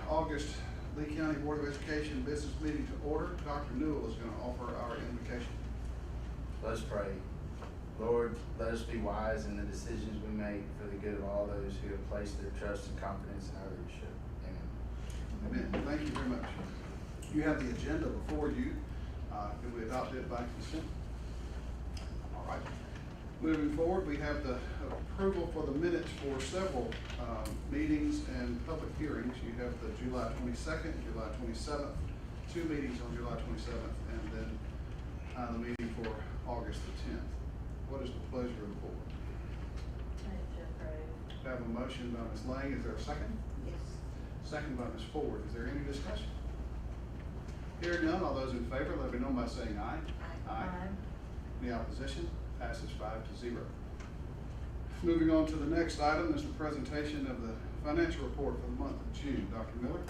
August Lee County Board of Education business meeting to order. Dr. Newell is going to offer our invocation. Let's pray. Lord, let us be wise in the decisions we make for the good of all those who have placed their trust and confidence in our leadership. Amen. Amen. Thank you very much. You have the agenda before you. Can we adopt it by consent? All right. Moving forward, we have the approval for the minutes for several meetings and public hearings. You have the July 22nd, July 27th, 2 meetings on July 27th, and then the meeting for August the 10th. What is the pleasure of the board? I have a motion by Ms. Lang. Is there a second? Yes. Second by Ms. Ford. Is there any discussion? Hearing none, all those in favor, let it be known by saying aye. Aye. Any opposition? Passes 5-0. Moving on to the next item is the presentation of the financial report for the month of June. Dr. Miller?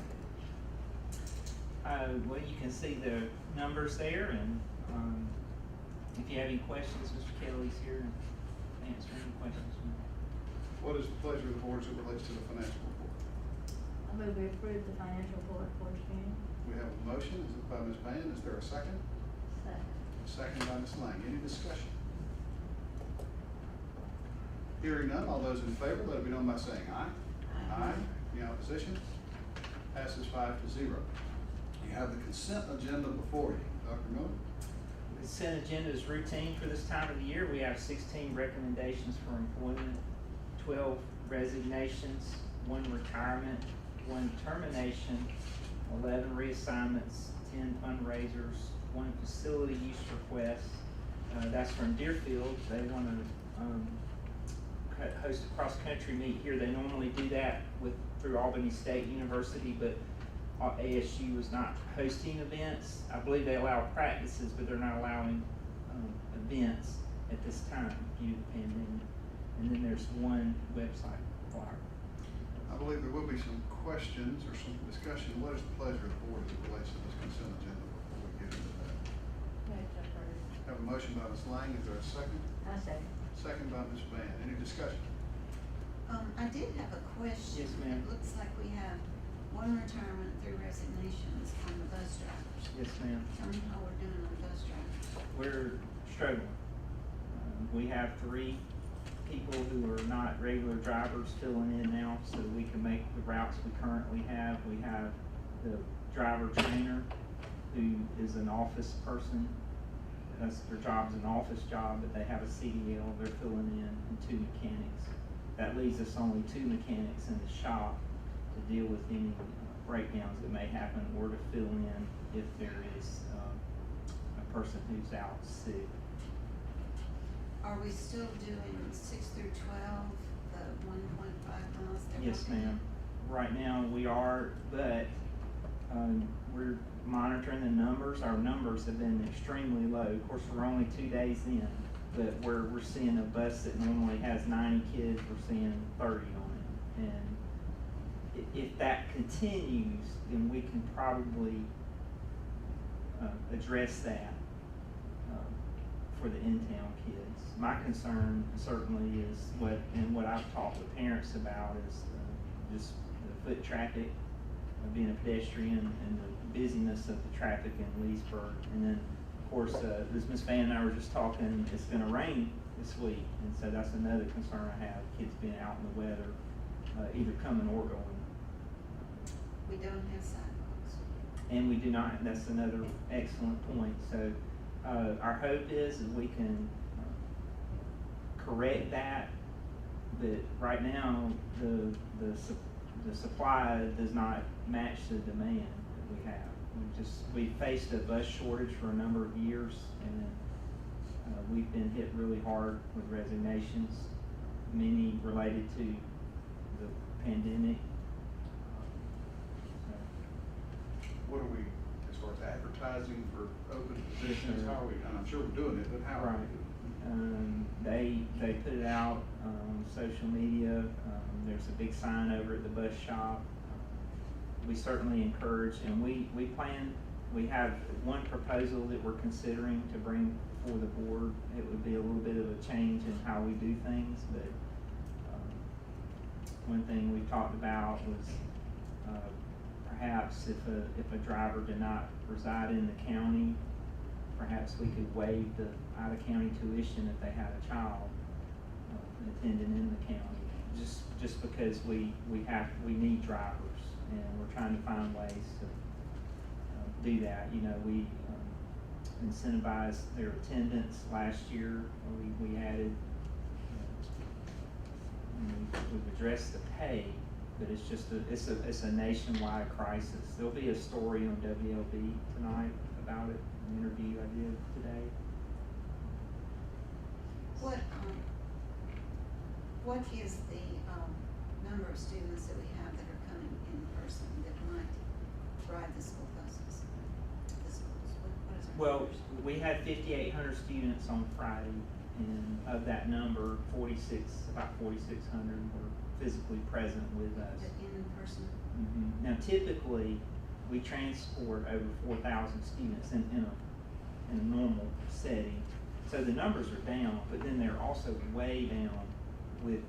Well, you can see the numbers there, and if you have any questions, Mr. Kelly's here to answer any questions. What is the pleasure of the board as it relates to the financial report? I move we approve the financial report for June. We have a motion. Is it by Ms. Pan? Is there a second? Second. Second by Ms. Lang. Any discussion? Hearing none, all those in favor, let it be known by saying aye. Aye. Any opposition? Passes 5-0. You have the consent agenda before you. Dr. Miller? The consent agenda is routine for this time of the year. We have 16 recommendations for employment, 12 resignations, 1 retirement, 1 termination, 11 reassignments, 10 fundraisers, 1 facility use request. That's from Deerfield. They want to host a cross-country meet here. They normally do that through Albany State University, but ASU is not hosting events. I believe they allow practices, but they're not allowing events at this time due to the pandemic. And then there's 1 website flyer. I believe there will be some questions or some discussion. What is the pleasure of the board as it relates to this consent agenda before we get into that? Have a motion by Ms. Lang. Is there a second? I second. Second by Ms. Van. Any discussion? I did have a question. Yes, ma'am. It looks like we have 1 retirement, 3 resignations on the bus drivers. Yes, ma'am. Tell me how we're doing on bus drivers. We're struggling. We have 3 people who are not regular drivers filling in now so we can make the routes we currently have. We have the driver trainer who is an office person. That's their job's an office job, but they have a CDL. They're filling in, and 2 mechanics. That leaves us only 2 mechanics in the shop to deal with any breakdowns that may happen or to fill in if there is a person who's out sick. Are we still doing 6 through 12, the 1.5 miles? Yes, ma'am. Right now we are, but we're monitoring the numbers. Our numbers have been extremely low. Of course, we're only 2 days in, but we're seeing a bus that normally has 90 kids, we're seeing 30 on it. And if that continues, then we can probably address that for the in-town kids. My concern certainly is what I've talked with parents about is just the foot traffic, being a pedestrian, and the busyness of the traffic in Leesburg. And then, of course, as Ms. Van and I were just talking, it's going to rain this week, and so that's another concern I have, kids being out in the weather, either coming or going. We don't have sidewalks. And we do not, that's another excellent point. So our hope is that we can correct that, but right now the supply does not match the demand that we have. We faced a bus shortage for a number of years, and we've been hit really hard with resignations, many related to the pandemic. What are we, as far as advertising for open positions, Yes, how are we, and I'm sure we're doing it, but how are we doing it? They put it out on social media. There's a big sign over at the bus shop. We certainly encourage, and we have 1 proposal that we're considering to bring before the board. It would be a little bit of a change in how we do things, but one thing we talked about was perhaps if a driver did not reside in the county, perhaps we could waive the out-of-county tuition if they had a child attending in the county, just because we need drivers, and we're trying to find ways to do that. You know, we incentivized their attendance last year. We added, we've addressed the pay, but it's just it's a nationwide crisis. There'll be a story on WLB tonight about it, an interview I did today. What is the, number of students that we have that are coming in person that might ride the school buses? The schools, what is our Well, numbers? we had 5,800 students on Friday, and of that number, about 4,600 were physically present with us. In person? Now, typically, we transport over 4,000 students in a normal setting. So the numbers are down, but then they're also way down with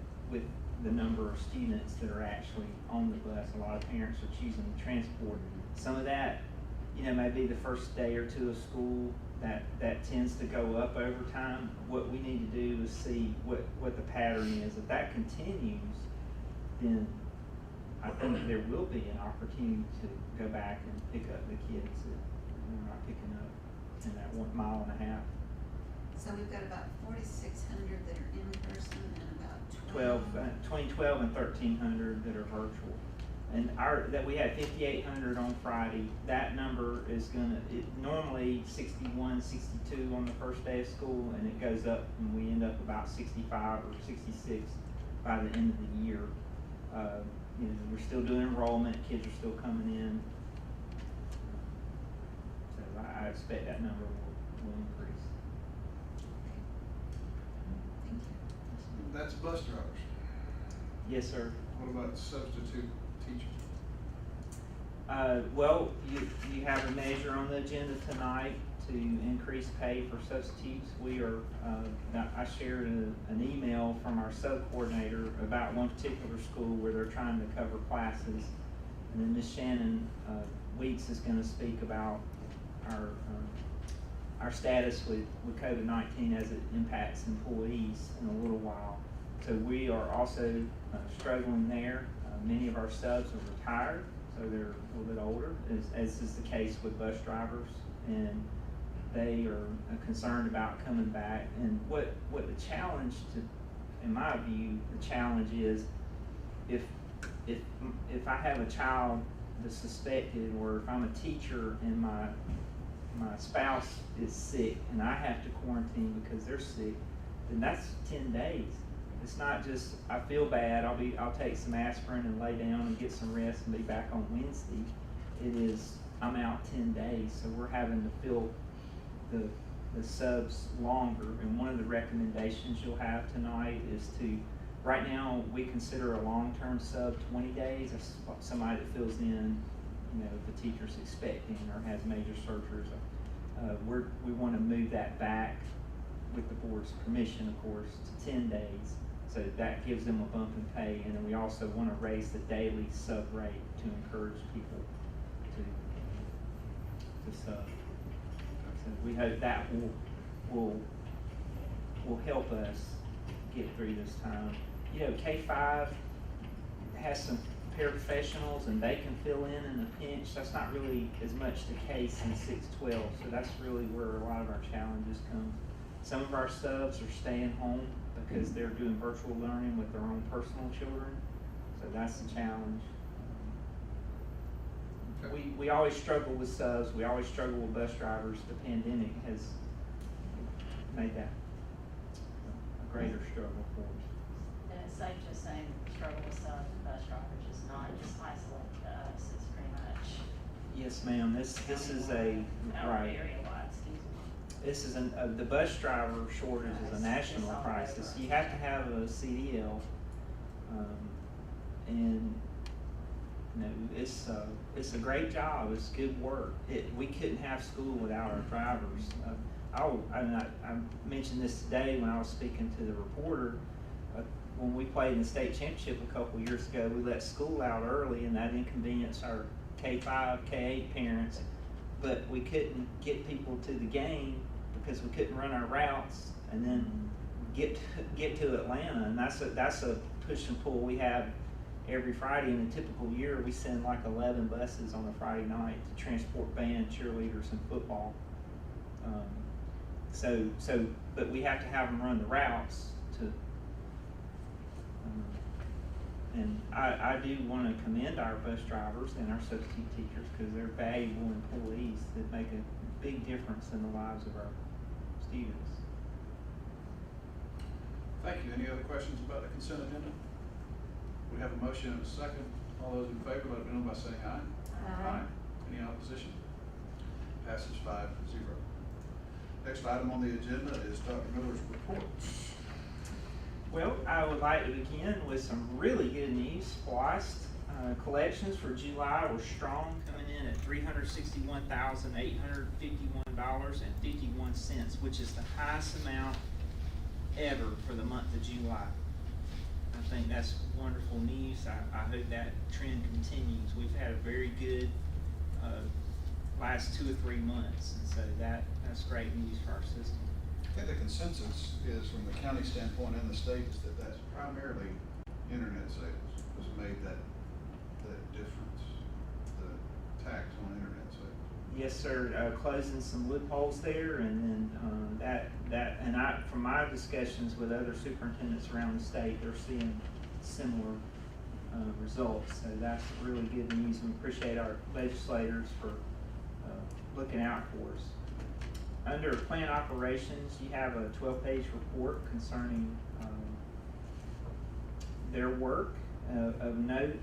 the number of students that are actually on the bus. A lot of parents are choosing to transport. Some of that, you know, maybe the first day or two of school, that tends to go up over time. What we need to do is see what the pattern is. If that continues, then I think there will be an opportunity to go back and pick up the kids that we're not picking up in that 1.5 miles. So we've got about 4,600 that are in person and about between 12 and 1,300 that are virtual. And that we had 5,800 on Friday. That number is normally 61, 62 on the first day of school, and it goes up, and we end up about 65 or 66 by the end of the year. You know, we're still doing enrollment, kids are still coming in. So I expect that number will increase. Thank you. That's bus drivers. Yes, sir. What about substitute teachers? Well, you have a measure on the agenda tonight to increase pay for substitutes. We are, I shared an email from our sub-coordinator about one particular school where they're trying to cover classes. And then Ms. Shannon Weeks is gonna speak about our status with COVID-19 as it impacts employees in a little while. So we are also struggling there. Many of our subs are retired, so they're a little bit older, as is the case with bus drivers, and they are concerned about coming back. And what the challenge, in my view, the challenge is if I have a child that's suspected, or if I'm a teacher and my spouse is sick and I have to quarantine because they're sick, then that's 10 days. It's not just, I feel bad, I'll take some aspirin and lay down and get some rest and be back on Wednesday. It is, I'm out 10 days, so we're having to fill the subs longer. And one of the recommendations you'll have tonight is to, right now, we consider a long-term sub 20 days. That's somebody that fills in, you know, if the teacher's expecting or has major surgeries. We want to move that back, with the board's permission, of course, to 10 days. So that gives them a bump in pay. And then we also want to raise the daily sub rate to encourage people to sub. So we hope that will help us get through this time. You know, K-5 has some paraprofessionals and they can fill in a pinch. That's not really as much the case in 6-12. So that's really where a lot of our challenges come. Some of our subs are staying home because they're doing virtual learning with their own personal children. So that's the challenge. Okay. We always struggle with subs. We always struggle with bus drivers. The pandemic has made that a greater struggle for us. And it's safe to say struggle with some bus drivers is not just isolated to us, it's pretty much. Yes, ma'am. This is a, right. Area-wide, excuse me. This is the bus driver shortage is a national all crisis. over. You have to have a CDL, and you know, it's a great job. It's good work. We couldn't have school without our drivers. I mentioned this today when I was speaking to the reporter. When we played in the state championship a couple years ago, we let school out early, and that inconvenienced our K-5, K-8 parents, but we couldn't get people to the game because we couldn't run our routes and then get to Atlanta, and that's a push and pull we have every Friday. In a typical year, we send like 11 buses on a Friday night to transport band, cheerleaders, and football. But we have to have them run the routes to. And I do want to commend our bus drivers and our substitute teachers because they're valuable employees that make a big difference in the lives of our students. Thank you. Any other questions about the consent agenda? We have a motion and a second. All those in favor, let it be known by saying aye. Aye. Any opposition? Passes 5-0. Next item on the agenda is Dr. Miller's report. Well, I would like to begin with some really good news. SPLOST collections for July were strong, coming in at $361,851.51, which is the highest amount ever for the month of July. I think that's wonderful news. I hope that trend continues. We've had a very good last 2 or 3 months, and so that's great news for our system. I think the consensus is, from the county standpoint and the state, is that that's primarily internet sales has made that difference, the tax on internet sales. Yes, sir. Closing some loopholes there, and then from my discussions with other superintendents around the state, they're seeing similar results. So that's really good news. We appreciate our legislators for looking out for us. Under plant operations, you have a 12-page report concerning their work. Of note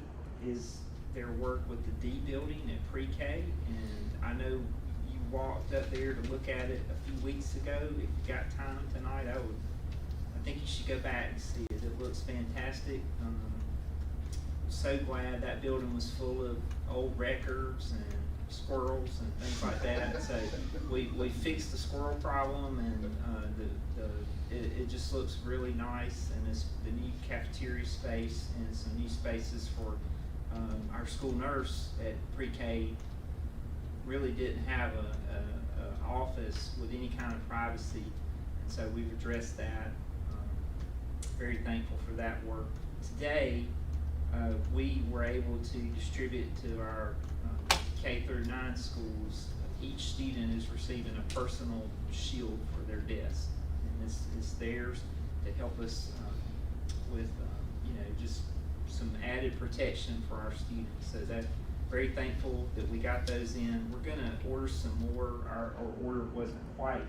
is their work with the D building at pre-K, and I know you walked up there to look at it a few weeks ago. If you got time tonight, I think you should go back and see it. It looks fantastic. So glad that building was full of old records and squirrels and things like that. So we fixed the squirrel problem, and it just looks really nice. And it's the new cafeteria space and some new spaces for our school nurse at pre-K. Really didn't have a office with any kind of privacy, and so we've addressed that. Very thankful for that work. Today, we were able to distribute to our K-9 schools. Each student is receiving a personal shield for their desk, and this is theirs to help us with just some added protection for our students. So that very thankful that we got those in. We're gonna order some more. Our order wasn't quite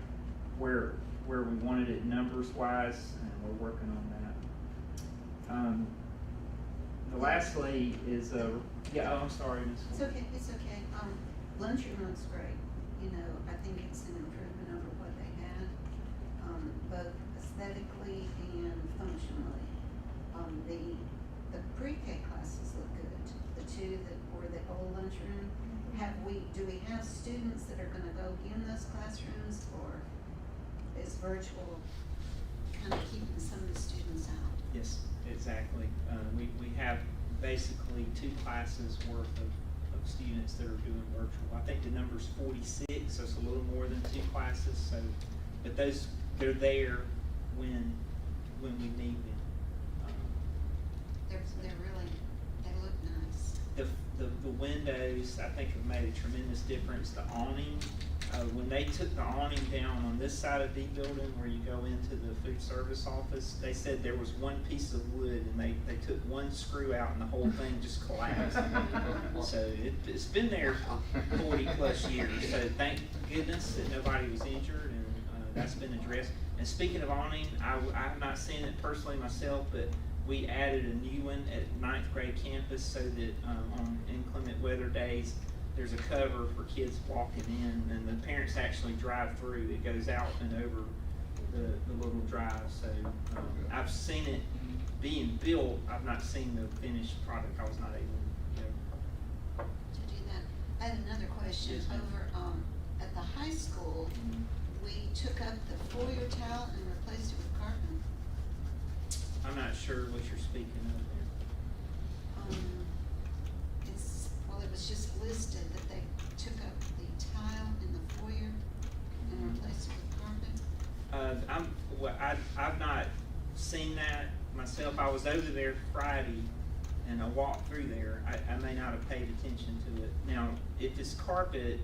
where we wanted it numbers wise, and we're working on that. Lastly is I'm sorry, Ms. It's okay, lunchroom looks great, I think it's an improvement over what they had, both aesthetically and functionally. The pre-K classes look good, the two that were the old lunchroom. Do we have students that are gonna go in those classrooms, or is virtual kind of keeping some of the students out? Yes, exactly. We have basically 2 classes worth of students that are doing virtual. I think the number's 46, so it's a little more than 2 classes. So, but they're there when we need them. They look nice. The windows, I think, have made a tremendous difference. The awning, when they took the awning down on this side of the building where you go into the food service office, they said there was one piece of wood, and they took one screw out and the whole thing just collapsed. So it's been there for 40 plus years. So thank goodness that nobody was injured, and that's been addressed. And speaking of awning, I have not seen it personally myself, but we added a new one at 9th grade campus so that on inclement weather days, there's a cover for kids walking in, and the parents actually drive through. It goes out and over the little drive. So I've seen it being built. I've not seen the finished product. I was not able To do that. I had another question. Yes, ma'am. Over at the high school, we took up the foyer tile and replaced it with carton. I'm not sure what you're speaking of there. It was was just listed that they took up the tile in the foyer and replaced it with carpet. I've not seen that myself. I was over there Friday and I walked through there. I may not have paid attention to it. Now, if it's carpet,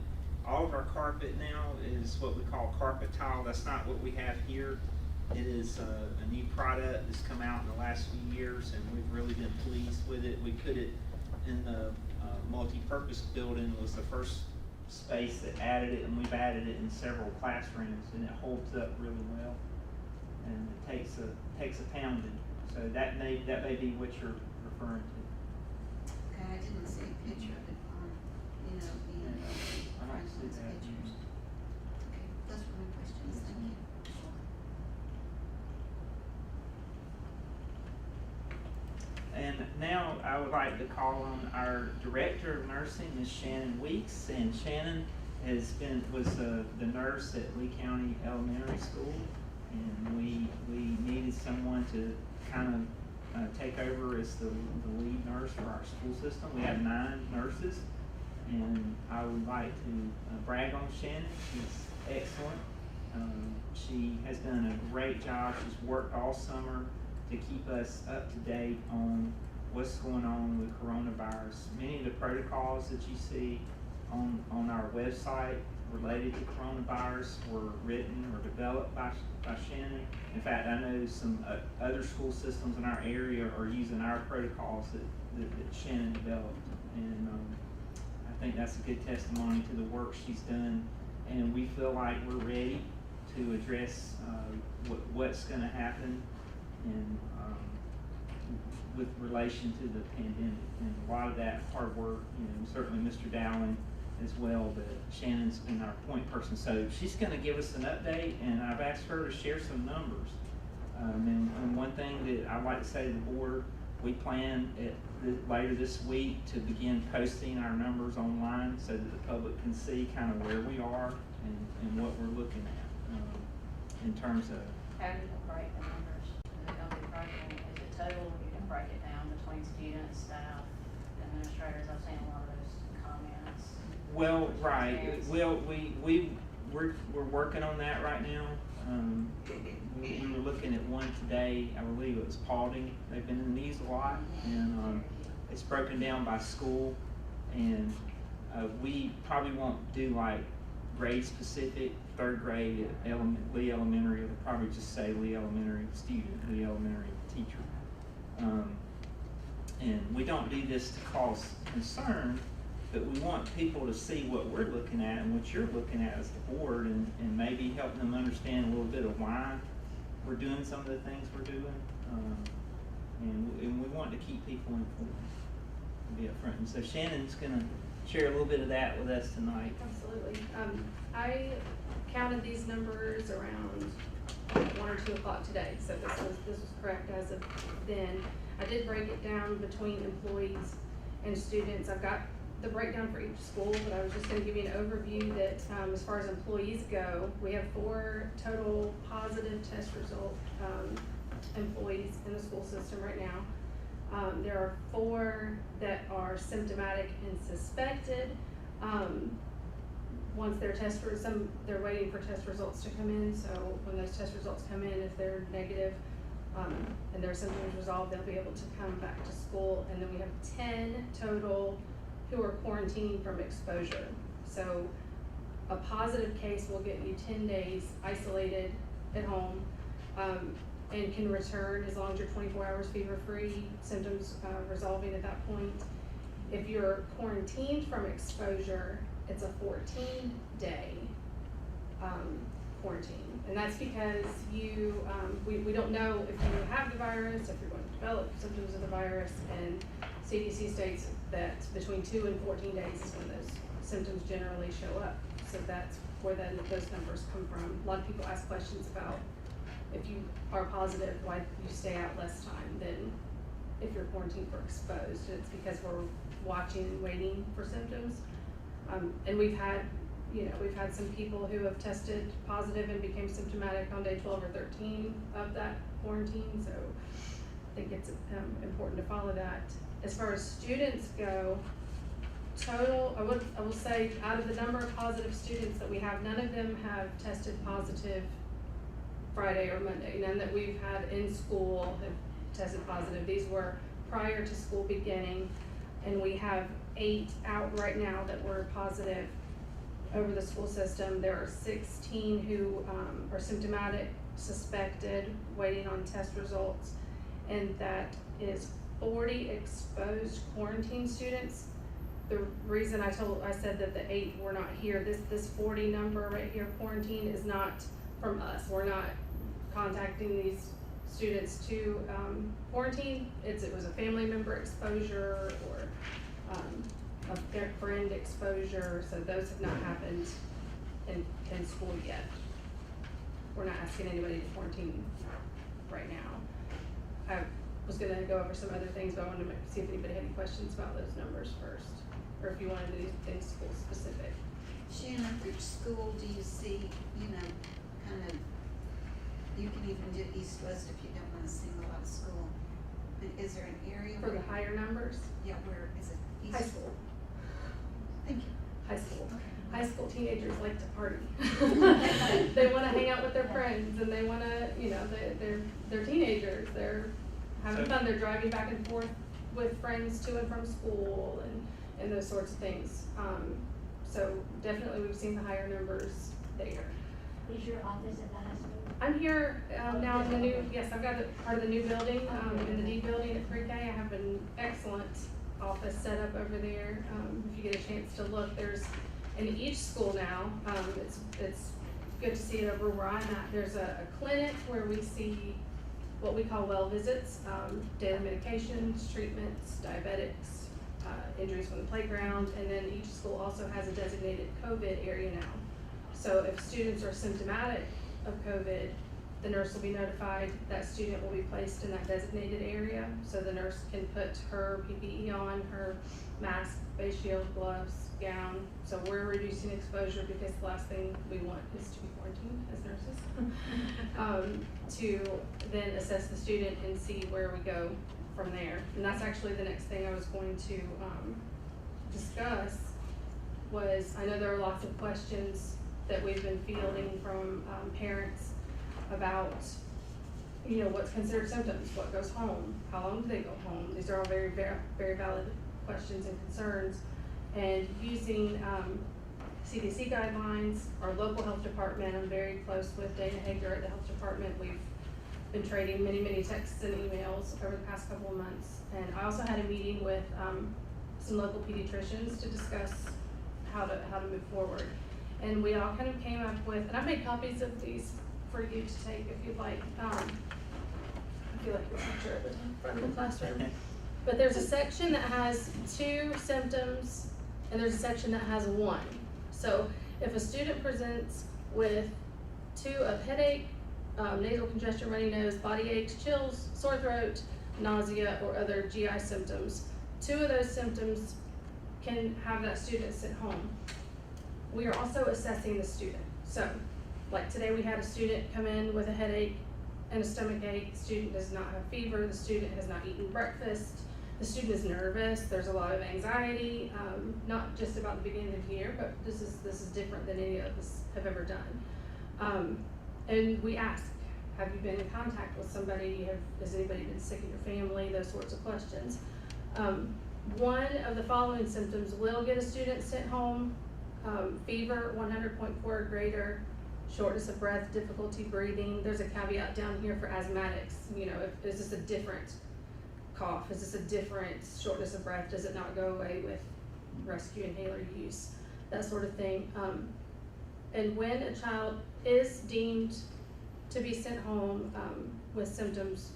all of our carpet now is what we call carpet tile. That's not what we have here. It is a new product that's come out in the last few years, and we've really been pleased with it. We put it in the multi-purpose building. It was the first space that added it, and we've added it in several classrooms, and it holds up really well. And it takes a pounding. So that may be what you're referring to. Okay, I didn't see a picture of it on, you know, the I don't see Franklin's that. pictures. Okay, those were my questions, thank you. And now I would like to call on our Director of Nursing, Ms. Shannon Weeks. And Shannon was the nurse at Lee County Elementary School. And we needed someone to kind of take over as the lead nurse for our school system. We have 9 nurses. And I would like to brag on Shannon. She's excellent. She has done a great job. She's worked all summer to keep us up to date on what's going on with coronavirus. Many of the protocols that you see on our website related to coronavirus were written or developed by Shannon. In fact, I know some other school systems in our area are using our protocols that Shannon developed. And I think that's a good testimony to the work she's done. And we feel like we're ready to address what's going to happen and with relation to the pandemic. And a lot of that hard work, certainly Mr. Dowling as well, but Shannon's been our point person. So she's going to give us an update, and I've asked her to share some numbers. And one thing that I'd like to say to the board, we plan later this week to begin posting our numbers online so that the public can see kind of where we are and what we're looking at in terms of. How do you break the numbers? Is it gonna be broken, is it total, you can break it down between students, staff, administrators? I've seen a lot of those comments. Well, right, well, we're working on that right now. We were looking at one today, I believe it was Paulding. They've been in the news a lot, and it's broken down by school, and we probably won't do like grade specific. 3rd grade at Lee Elementary, it'll probably just say Lee Elementary student, Lee Elementary teacher. And we don't do this to cause concern, but we want people to see what we're looking at and what you're looking at as the board, and maybe help them understand a little bit of why we're doing some of the things we're doing. And we want to keep people informed and be upfront. And so Shannon's gonna share a little bit of that with us tonight. Absolutely. I counted these numbers around 1 or 2 o'clock today, so this was correct as of then. I did break it down between employees and students. I've got the breakdown for each school, but I was just gonna give you an overview that as far as employees go, we have 4 total positive test result employees in the school system right now. There are 4 that are symptomatic and suspected. Once their they're waiting for test results to come in, so when those test results come in, if they're negative and their symptoms resolved, they'll be able to come back to school. And then we have 10 total who are quarantining from exposure. So a positive case will get you 10 days isolated at home and can return as long as you're 24 hours fever-free, symptoms resolving at that point. If you're quarantined from exposure, it's a 14-day quarantine. And that's because we don't know if you have the virus, if you're going to develop symptoms of the virus, and CDC states that between 2 and 14 days is when those symptoms generally show up. So that's where those numbers come from. A lot of people ask questions about if you are positive, why do you stay out less time than if you're quarantined for exposed? It's because we're watching and waiting for symptoms. And we've had some people who have tested positive and became symptomatic on day 12 or 13 of that quarantine. So I think it's important to follow that. As far as students go, total, I will say, out of the number of positive students that we have, none of them have tested positive Friday or Monday. None that we've had in school have tested positive. These were prior to school beginning, and we have 8 out right now that were positive over the school system. There are 16 who are symptomatic, suspected, waiting on test results, and that is 40 exposed quarantine students. The reason I said that the 8 were not here, this 40 number right here, quarantine, is not from us. We're not contacting these students to quarantine. It was a family member exposure or a friend exposure, so those have not happened in school yet. We're not asking anybody to quarantine right now. I was gonna go over some other things, but I wanted to see if anybody had any questions about those numbers first, or if you wanted to do things school specific. Shannon, which school do you see, kind of, you can even do east-west if you don't wanna single out school. But is there an area For where? the higher numbers, Yeah, where is it? East? high school, Thank you. high school. Okay. High school teenagers like to party. They wanna hang out with their friends, and they wanna, they're teenagers, they're having fun, they're driving back and forth with friends to and from school and those sorts of things. So definitely we've seen the higher numbers there. Is your office at the high school? I'm here, now in the new, yes, I've got part of the new building, in the D building at pre-K. I have an excellent office set up over there. If you get a chance to look, there's, in each school now, it's good to see it over where I'm at. There's a clinic where we see what we call well visits, daily medications, treatments, diabetics, injuries from the playground, and then each school also has a designated COVID area now. So if students are symptomatic of COVID, the nurse will be notified, that student will be placed in that designated area, so the nurse can put her PPE on, her mask, face shield, gloves, gown. So we're reducing exposure, because the last thing we want is to be quarantined as nurses. To then assess the student and see where we go from there. And that's actually the next thing I was going to discuss. Was, I know there are lots of questions that we've been fielding from parents about, what's considered symptoms, what goes home, how long do they go home? These are all very, very, very valid questions and concerns. And using CDC guidelines, our local health department, I'm very close with Dana Hager at the health department. We've been trading many, many texts and emails over the past couple of months. And I also had a meeting with some local pediatricians to discuss how to move forward. And we all kind of came up with, and I made copies of these for you to take if you'd like. I feel like the teacher at the front of the classroom. But there's a section that has 2 symptoms, and there's a section that has 1. So if a student presents with 2 of headache, nasal congestion, runny nose, body aches, chills, sore throat, nausea, or other GI symptoms, 2 of those symptoms can have that student sit home. We are also assessing the student. So, like today we had a student come in with a headache and a stomach ache. The student does not have fever. The student has not eaten breakfast. The student is nervous. There's a lot of anxiety, not just about the beginning of the year, but this is different than any of us have ever done. And we ask, have you been in contact with somebody? Has anybody been sick in your family? Those sorts of questions. One of the following symptoms will get a student sent home: fever 100.4 or greater, shortness of breath, difficulty breathing. There's a caveat down here for asthmatics. Is this a different cough? Is this a different shortness of breath? Does it not go away with rescue inhaler use? That sort of thing. And when a child is deemed to be sent home with symptoms,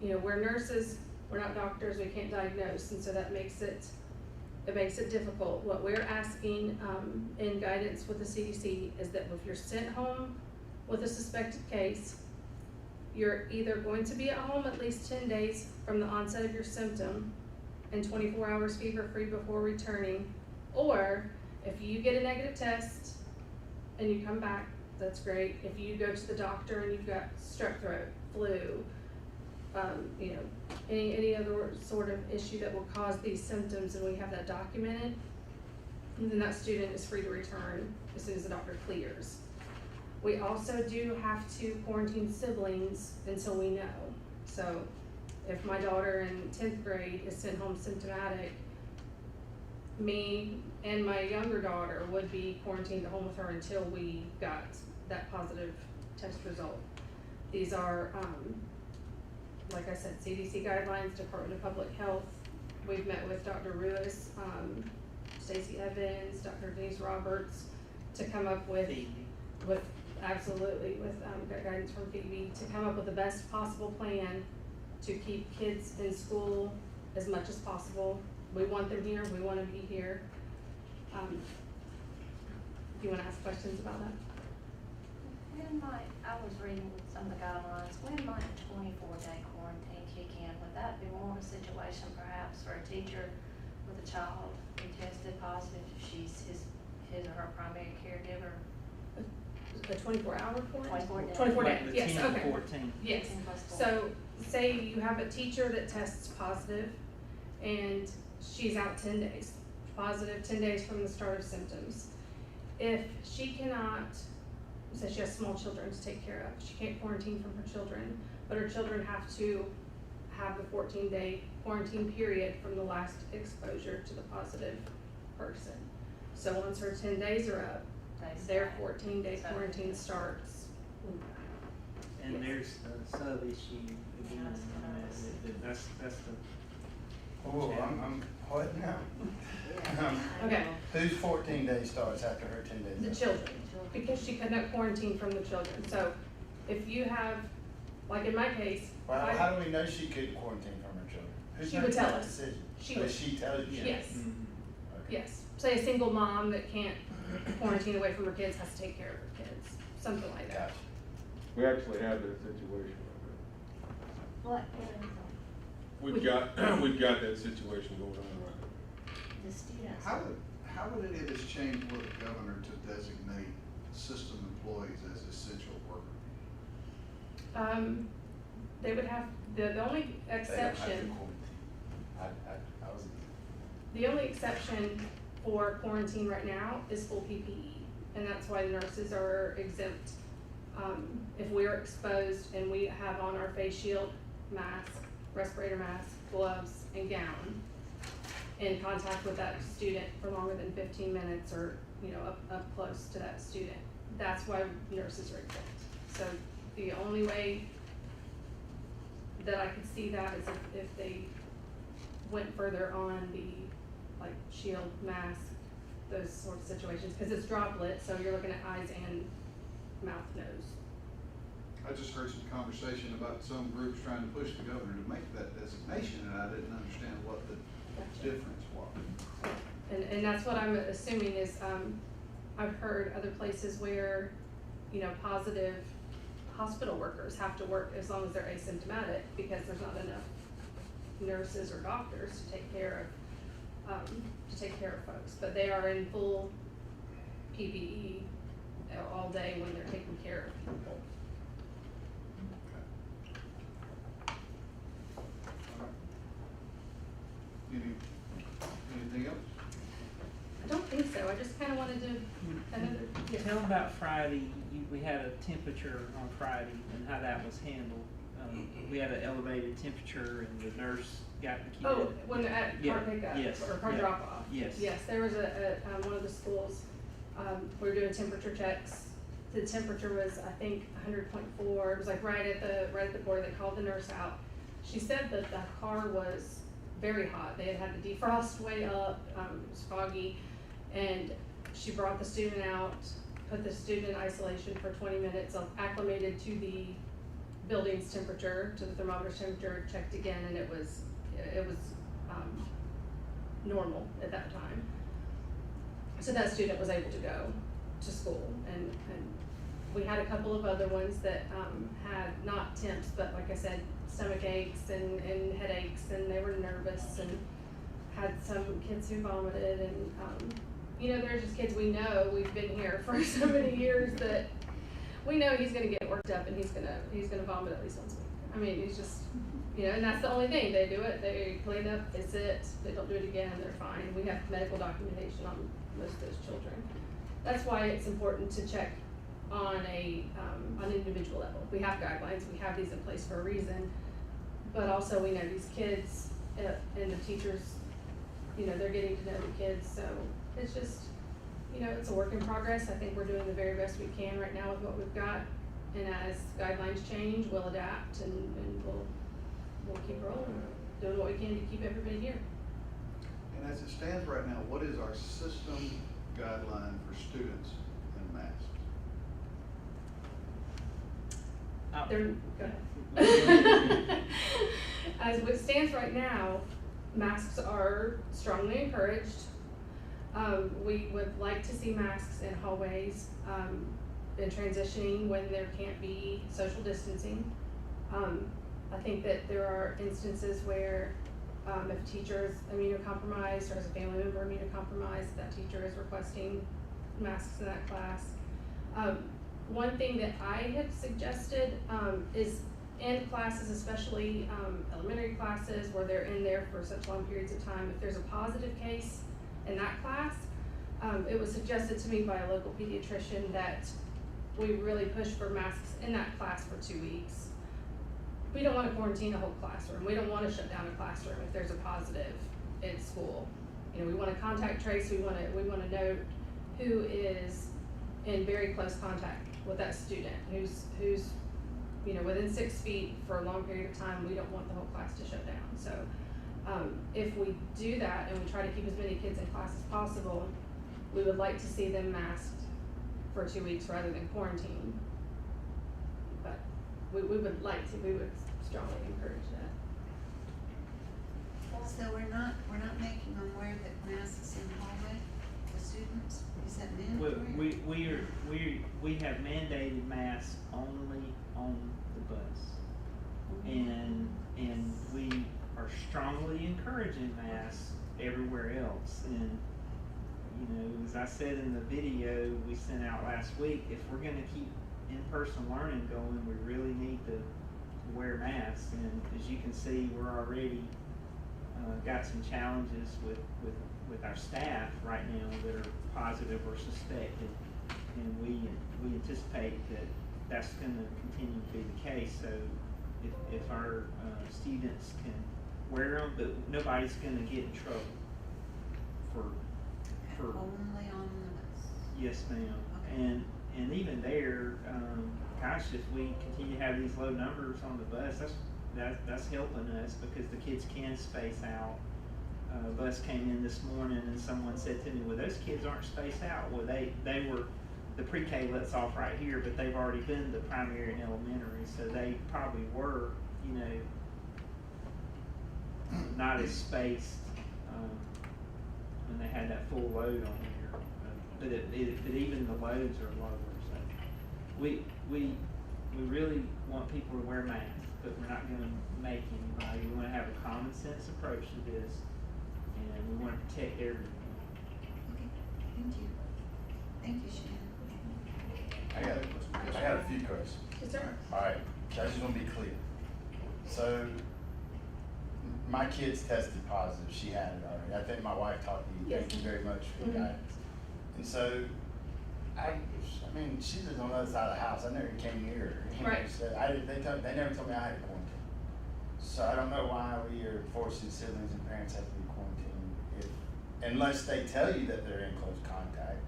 we're nurses, we're not doctors, we can't diagnose, and so that makes it difficult. What we're asking in guidance with the CDC is that if you're sent home with a suspected case, you're either going to be at home at least 10 days from the onset of your symptom and 24 hours fever-free before returning, or if you get a negative test and you come back, that's great. If you go to the doctor and you've got strep throat, flu, any other sort of issue that will cause these symptoms, and we have that documented, and then that student is free to return as soon as the doctor clears. We also do have to quarantine siblings until we know. So if my daughter in 10th grade is sent home symptomatic, me and my younger daughter would be quarantined at home with her until we got that positive test result. These are, like I said, CDC guidelines, Department of Public Health. We've met with Dr. Ruiz, Stacey Evans, Dr. Denise Roberts to come up with guidance from Phoebe to come up with the best possible plan to keep kids in school as much as possible. We want them here, we wanna be here. Do you wanna ask questions about that? I was reading some of the guidelines, when might a 24-day quarantine kick in? Would that be more of a situation perhaps for a teacher with a child who tested positive, if she's his or her primary caregiver? The 24-hour quarantine? 24 days. 24 Like days, the yes, 10 and okay. 14. Yes, 10 plus 4. so say you have a teacher that tests positive and she's out 10 days, positive 10 days from the start of symptoms. If she cannot, say she has small children to take care of, she can't quarantine from her children, but her children have to have the 14-day quarantine period from the last exposure to the positive person. So once her 10 days are up, their 14-day quarantine starts. And Yes. there's a sub issue again, that's the. Oh, I'm, what now? Okay, Whose 14 days starts after her 10 days? the children, because she could not quarantine from the children. So if you have, like in my case, Well, how do we know she could quarantine from her children? Who's She making would tell that us. decision? She So would. she tells you? yes, Mhm. Okay. yes. Say a single mom that can't quarantine away from her kids has to take care of her kids, something like that. Gotcha. We actually have that situation What right there. We've got that situation going on right now. the students? How would any of this change with the governor to designate system employees as essential workers? They would have, the only They don't have to exception, quarantine. I was. the only exception for quarantine right now is full PPE. And that's why the nurses are exempt. If we're exposed and we have on our face shield, mask, respirator mask, gloves, and gown, in contact with that student for longer than 15 minutes or, up close to that student, that's why nurses are exempt. So the only way that I could see that is if they went further on the, like, shield, mask, those sorts of situations, because it's droplet, so you're looking at eyes and mouth, nose. I just heard some conversation about some groups trying to push the governor to make that designation, and I didn't understand what the difference was. And that's what I'm assuming is, I've heard other places where, positive hospital workers have to work as long as they're asymptomatic, because there's not enough nurses or doctors to take care of folks, but they are in full PPE all day when they're taking care of people. Anything else? I don't think so, I just kinda wanted to, yeah. Tell them about Friday, we had a temperature on Friday and how that was handled. We had an elevated temperature and the nurse got the kid. Oh, when they're at Yeah, car pickup yes, or car yeah, drop off. yes. Yes, there was one of the schools, we were doing temperature checks. The temperature was, I think, 100.4. It was like right at the border. They called the nurse out. She said that the car was very hot. They had the defrost way up, it was foggy, and she brought the student out, put the student in isolation for 20 minutes, acclimated to the building's temperature, to the thermometer's temperature, checked again, and it was normal at that time. So that student was able to go to school, and we had a couple of other ones that had not temps, but like I said, stomach aches and headaches, and they were nervous, and had some kids who vomited, and there's just kids we know, we've been here for so many years that we know he's gonna get worked up and he's gonna vomit at least once a week. I mean, it's just, and that's the only thing, they do it, they clean up, they sit, they don't do it again, they're fine. We have medical documentation on most of those children. That's why it's important to check on an individual level. We have guidelines, we have these in place for a reason, but also we know these kids, and the teachers, they're getting to know the kids, so it's just, it's a work in progress. I think we're doing the very best we can right now with what we've got, and as guidelines change, we'll adapt and we'll keep rolling, doing what we can to keep everybody here. And as it stands right now, what is our system guideline for students in masks? Go ahead. As it stands right now, masks are strongly encouraged. We would like to see masks in hallways, in transitioning when there can't be social distancing. I think that there are instances where if a teacher is immunocompromised or has a family member immunocompromised, that teacher is requesting masks in that class. One thing that I had suggested is in classes, especially elementary classes where they're in there for such long periods of time, if there's a positive case in that class, it was suggested to me by a local pediatrician that we really push for masks in that class for 2 weeks. We don't want to quarantine a whole classroom. We don't want to shut down a classroom if there's a positive in school. We want to contact trace. We want to know who is in very close contact with that student, who's within 6 feet for a long period of time. We don't want the whole class to shut down. So if we do that and we try to keep as many kids in class as possible, we would like to see them masked for 2 weeks rather than quarantined. But we would strongly encourage that. So we're not making them wear the masks in the hallway, the students? Is that mandatory? We have mandated masks only on the bus. And we are strongly encouraging masks everywhere else. And as I said in the video we sent out last week, if we're gonna keep in-person learning going, we really need to wear masks. And as you can see, we're already got some challenges with our staff right now that are positive or suspected, and we anticipate that that's going to continue to be the case. So if our students can wear them, but nobody's going to get in trouble for Only on the bus? Yes, ma'am. Okay. And even there, gosh, if we continue to have these low numbers on the bus, that's helping us because the kids can space out. A bus came in this morning and someone said to me, well, those kids aren't spaced out. Well, they were, the pre-K lets off right here, but they've already been to primary and elementary, so they probably were, not as spaced when they had that full load on here. But even the loads are lower. So we really want people to wear masks, but we're not going to make anybody. We want to have a common sense approach to this, and we want to protect everyone. Okay, thank you. Thank you, Shannon. I got a few questions. Yes, sir. All right, I just want to be clear. So, my kids tested positive. She had it already. I think my wife talked to you. Yes. Thank you very much for the Mhm. guidance. And so, I mean, she was on the other side of the house. I never came near her. Right. So they never told me I had to quarantine. So I don't know why we are forcing siblings and parents have to be quarantined unless they tell you that they're in close contact.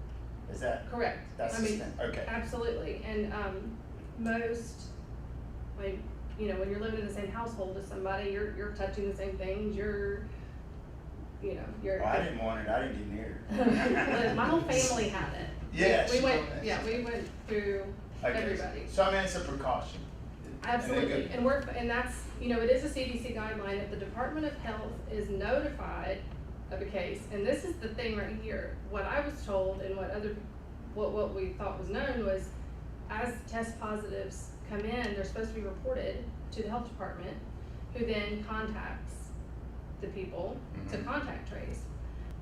Is that Correct. That's I the mean, thing. Okay. Absolutely. And most, like, when you're living in the same household as somebody, you're touching the same things. You're. Well, I didn't want it. I didn't get near it. My whole family had it. Yes. We went through Okay. everybody. So I mean, it's a precaution. Absolutely, and that's, it is a CDC guideline. If the Department of Health is notified of a case, and this is the thing right here, what I was told and what we thought was known was, as test positives come in, they're supposed to be reported to the health department, who then contacts the people to contact trace.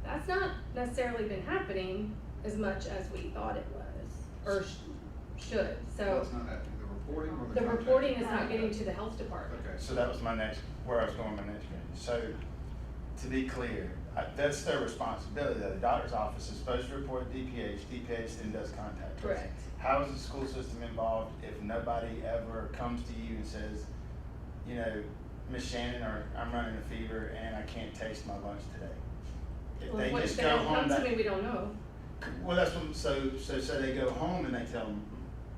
That's not necessarily been happening as much as we thought it was, or should, so. That's not happening. The reporting or the The contact? reporting is not getting to the health department. Okay, So that was where I was going with my next question. So, to be clear, that's their responsibility, though. The doctor's office is supposed to report DPH, DPH then does contact tracing. Correct. How is the school system involved if nobody ever comes to you and says, you know, Miss Shannon, or I'm running a fever and I can't taste my lunch today? If Well, they what just they go don't home, come to that, me, we don't know. well, that's what, so they go home and they tell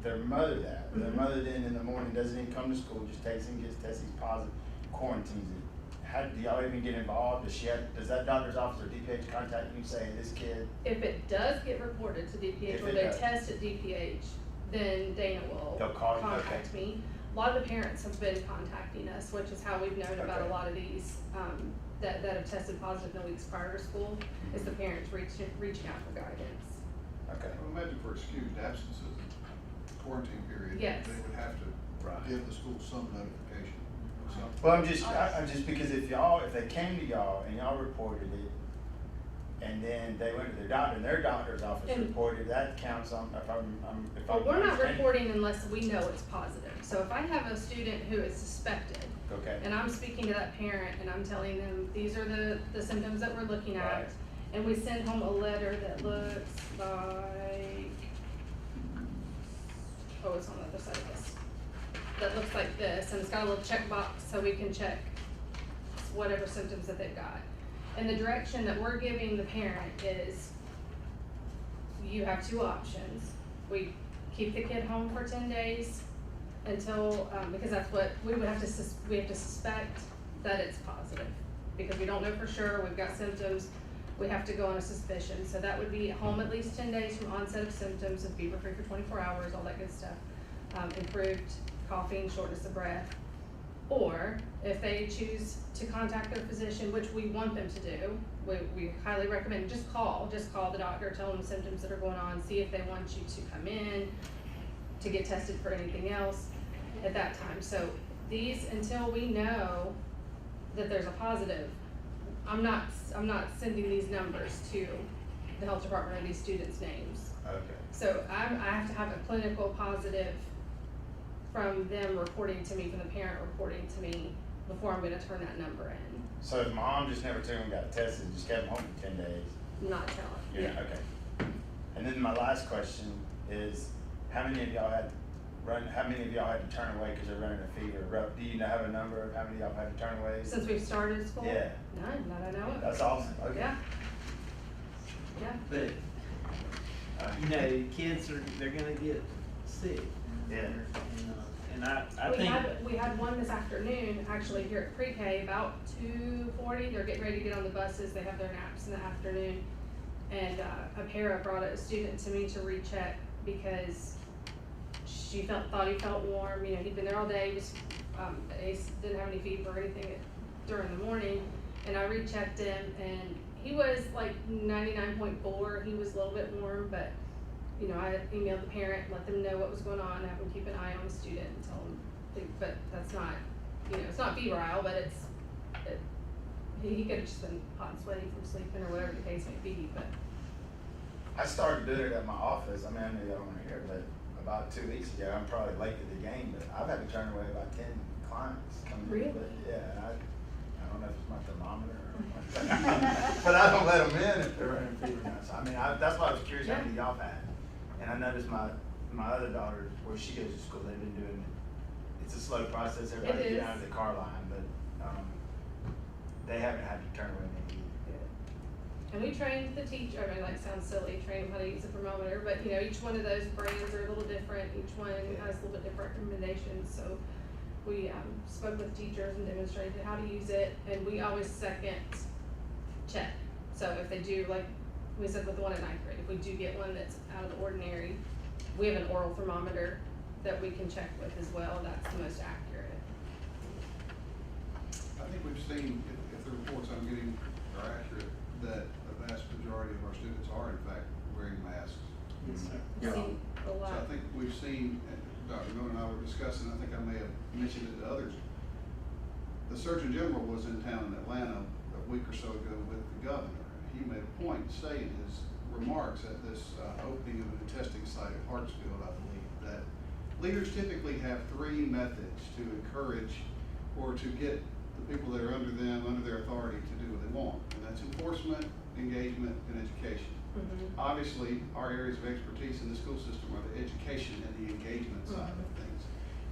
their mother that. Their Mhm. mother then in the morning doesn't even come to school, just takes and gets tested positive, quarantines it. How, do y'all even get involved? Does that doctor's office or DPH contact you saying this kid? If it does get reported to DPH If or it they does. test at DPH, then Dana will They'll call you, contact okay. me. A lot of the parents have been contacting us, which is how we've known about a Okay. lot of these, that have tested positive in the weeks prior to school, is the parents reaching out for guidance. Okay. well, imagine for excused absences, quarantine period. Yes. They would have to Right. give the school some notification or something. Well, I'm just because if they came to y'all and y'all reported it, and then they went to their doctor and their doctor's office And- reported, that counts on, if I'm But we're not understanding. reporting unless we know it's positive. So if I have a student who is suspected, Okay. and I'm speaking to that parent and I'm telling them, these are the symptoms that we're looking at. Right. And we send home a letter that looks like, oh, it's on the other side of this. That looks like this, and it's got a little checkbox so we can check whatever symptoms that they've got. And the direction that we're giving the parent is, you have two options. We keep the kid home for 10 days until, because that's what, we would have to, we have to suspect that it's positive. Because we don't know for sure, we've got symptoms, we have to go on a suspicion. So that would be home at least 10 days from onset of symptoms, and fever free for 24 hours, all that good stuff. Improved coughing, shortness of breath. Or if they choose to contact their physician, which we want them to do, we highly recommend, just call the doctor, tell them the symptoms that are going on, see if they want you to come in to get tested for anything else at that time. So these, until we know that there's a positive, I'm not sending these numbers to the health department or these students' names. Okay. So I have to have a clinical positive from them reporting to me, from the parent reporting to me, before I'm gonna turn that number in. So if mom just never took him and got tested, just kept him home for 10 days? Not telling. Yeah, okay. And then my last question is, how many of y'all had to turn away because they're running a fever? Do you have a number of how many of y'all had to turn away? Since we've started school? Yeah. None, that I know of. That's awesome, okay. Yeah. Yeah. But, you know, kids they're gonna get sick. Yeah. And I think. We had one this afternoon, actually here at pre-K, about 2:40, they're getting ready to get on the buses, they have their naps in the afternoon. And, a para brought a student to me to recheck because she thought he felt warm, you know, he'd been there all day, he didn't have any fever or anything during the morning. And I rechecked him and he was like 99.4, he was a little bit warm, but you know, I emailed the parent, let them know what was going on, have them keep an eye on the student and tell them, but that's not, you know, it's not febrile, but he could have just been hot and sweaty from sleeping or whatever the case may be, but. I started doing it at my office. I mean, I know y'all don't want to hear it, but about 2 weeks ago, I'm probably late to the game, but I've had to turn away about 10 clients coming in. Really? But yeah, I don't know if it's my thermometer or what. But I don't let them in if they're running fever now. So I mean, that's why I was curious how many y'all had. And I noticed my other daughter, where she goes to school, they've been doing it. It's a slow process. Everybody It get is. out of the car line, but they haven't had to turn away many. And we trained the teacher, I mean, like, sounds silly, train them how to use a thermometer, but you know, each one of those brands are a little different, each one has a little bit different recommendations, so we, spoke with teachers and demonstrated how to use it, and we always second check. So if they do, like we said with the one at ninth grade, if we do get one that's out of the ordinary, we have an oral thermometer that we can check with as well, that's the most accurate. I think we've seen, if the reports I'm getting are accurate, that the vast majority of our students are in fact wearing masks. Yes, sir. Yeah. See a So lot. I think we've seen, and Dr. Miller and I were discussing, I think I may have mentioned it to others. The Surgeon General was in town in Atlanta a week or so ago with the governor. He made a point to say in his remarks at this opening of a new testing site at Hartsfield, I believe, that Leaders typically have three methods to encourage or to get the people that are under them, under their authority, to do what they want. And that's enforcement, engagement, and education. Obviously, our areas of expertise in the school system are the education and the engagement side of things.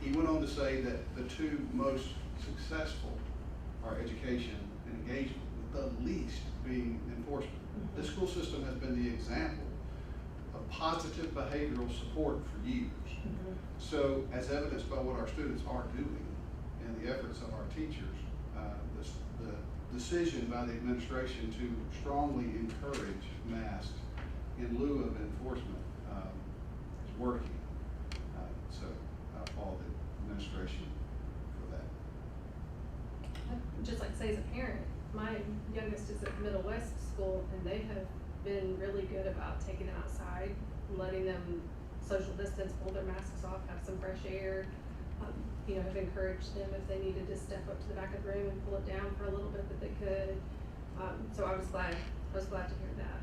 He went on to say that the two most successful are education and engagement, with the least being enforcement. The school system has been the example of positive behavioral support for years. So, as evidenced by what our students are doing and the efforts of our teachers, the decision by the administration to strongly encourage masks in lieu of enforcement is working. So I applaud the administration for that. I'd just like to say as a parent, my youngest is at Middle West School, and they have been really good about taking them outside, letting them social distance, pull their masks off, have some fresh air. You know, have encouraged them if they needed to step up to the back of the room and pull it down for a little bit that they could. So I was glad to hear that.